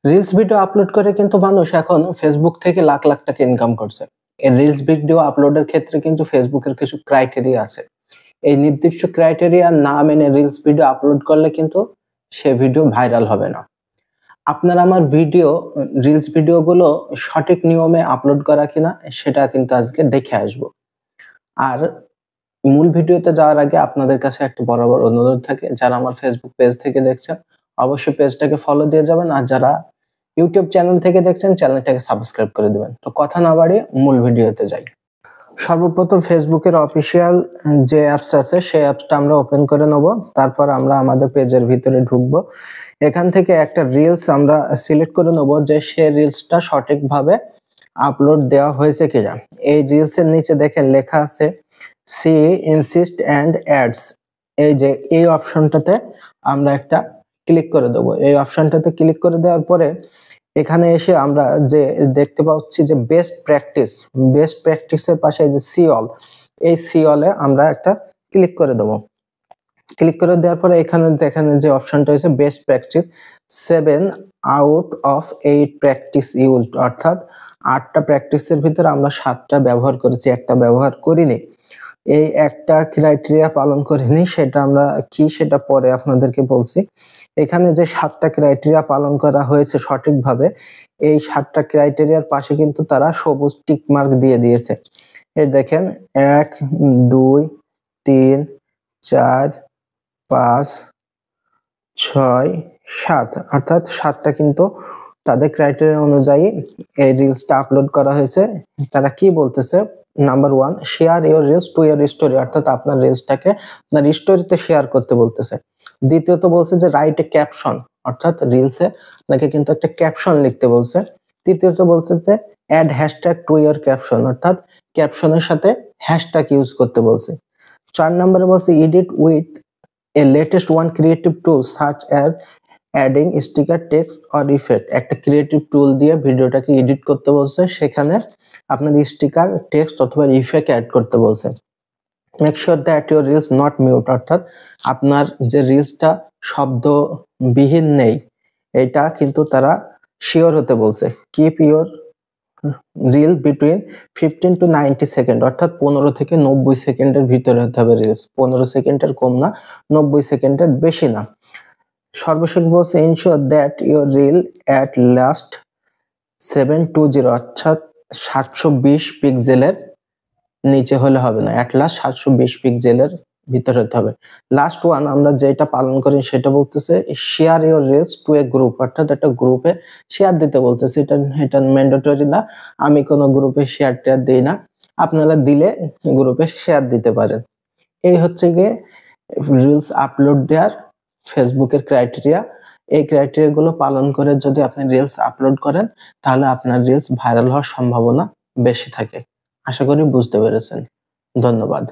Reels video upload করে কিন্তু মানুষ এখন ফেসবুক থেকে লাখ লাখ টাকা ইনকাম করছে। এই রিলস ভিডিও আপলোডের ক্ষেত্রে কিন্তু ফেসবুকের কিছু ক্রাইটেরিয়া আছে। এই নির্দিষ্ট ক্রাইটেরিয়া না মেনে রিলস ভিডিও আপলোড করলে কিন্তু সে ভিডিও ভাইরাল হবে না। আপনার আমার রিলস ভিডিওগুলো সঠিক নিয়মে আপলোড করা কিনা সেটা কিন্তু আজকে দেখে আসবো। আর মূল ভিডিওতে যাওয়ার আগে আপনাদের কাছে একটা বরাবর অনুরোধ থাকে, যারা আমার ফেসবুক পেজ থেকে দেখছেন অবশ্যই পেজটাকে ফলো দিয়ে যাবেন, আর যারা ইউটিউব চ্যানেল থেকে দেখছেন চ্যানেলটাকে সাবস্ক্রাইব করে দিবেন। তো কথা না বাড়িয়ে মূল ভিডিওতে যাই। সর্বপ্রথম ফেসবুকের অফিসিয়াল যে অ্যাপস আছে সেই অ্যাপসটা আমরা ওপেন করে নেব। তারপর আমরা আমাদের পেজের ভিতরে ঢুকবো। এখান থেকে একটা রিলস আমরা সিলেক্ট করে নেব যে সে রিলসটা সঠিকভাবে আপলোড দেওয়া হয়েছে কিনা। এই রিলসের নিচে দেখেন লেখা আছে সি ইনসিস্ট অ্যান্ড অ্যাডস। এই অপশনটাতে আমরা একটা ক্লিক করে দেবো। এই অপশনটাতে ক্লিক করে দেওয়ার পরে এখানে এসে আমরা যে দেখতে পাচ্ছি যে বেস্ট প্র্যাকটিসের পাশে যে সি অল, এই সি অলে আমরা একটা ক্লিক করে দেবো। ক্লিক করে দেওয়ার পরে এখানে দেখেন যে অপশনটা হচ্ছে best practice 7 out of 8 practice used, অর্থাৎ 8টা প্র্যাকটিসের ভিতরে আমরা 7টা ব্যবহার করেছি, একটা ব্যবহার করিনি। এই একটা ক্রাইটেরিয়া পালন করিনি, সেটা পরে আপনাদেরকে বলছি। এখানে যে 7টা ক্রাইটেরিয়া পালন করা হয়েছে সঠিকভাবে, এই 7টা ক্রাইটেরিয়ার পাশে কিন্তু তারা সবুজ টিক মার্ক দিয়ে দিয়েছে। এই দেখেন 1 2 3 4 5 6 7, অর্থাৎ 7টা কিন্তু তাদের ক্রাইটেরিয়া অনুযায়ী এই রিলসটা আপলোড করা হয়েছে। তারা কি বলতেছে, number 1 share your reels to your story, অর্থাৎ আপনার রিলসটাকে আপনার স্টোরিতে শেয়ার করতে বলতেছে। দ্বিতীয়ত বলছে যে রাইট এ ক্যাপশন, অর্থাৎ রিলসে আপনাকে কিন্তু একটা ক্যাপশন লিখতে বলছে। তৃতীয়ত বলছে যে add hashtag to your caption, অর্থাৎ ক্যাপশনের সাথে হ্যাশট্যাগ ইউজ করতে বলছে। 4 নম্বরে বলছে edit with a latest one creative tool such as adding sticker text or effect, একটা ক্রিয়েটিভ টুল দিয়ে ভিডিওটাকে এডিট করতে বলছে, সেখানে আপনার স্টিকার টেক্সট অথবা ইফেক্ট অ্যাড করতে বলছে। Make sure that your reels not mute, অর্থাৎ আপনার যে রিলসটা শব্দবিহীন নেই এটা কিন্তু তারা শিওর হতে বলছে। Keep your reel between 15 to 90 second, অর্থাৎ 15 থেকে 90 সেকেন্ডের ভিতরে হতে হবে রিলস। 15 সেকেন্ডের কম না, 90 সেকেন্ডের বেশি না। সর্বশেষ বলছে ensure that your reel at last 720, অর্থাৎ 720 পিক্সেলের নিচে হলে হবে না, অ্যাট লাস্ট 720 পিক্সেলের ভিতরে হতে হবে। লাস্ট ওয়ান আমরা যেটা পালন করি সেটা বলতেছে share your reels two A group, অর্থাৎ একটা গ্রুপে শেয়ার দিতে বলতেছে। এটা ম্যান্ডেটরি না, আমি কোনো গ্রুপে শেয়ার টেয়ার দিই না, আপনারা দিলে গ্রুপে শেয়ার দিতে পারেন। এই হচ্ছে গিয়ে রিলস আপলোড দেওয়ার ফেসবুকের ক্রাইটেরিয়া। এই ক্রাইটেরিয়াগুলো পালন করে যদি আপনি রিলস আপলোড করেন তাহলে আপনার রিলস ভাইরাল হওয়ার সম্ভাবনা বেশি থাকে। আশা করি বুঝতে পেরেছেন। ধন্যবাদ।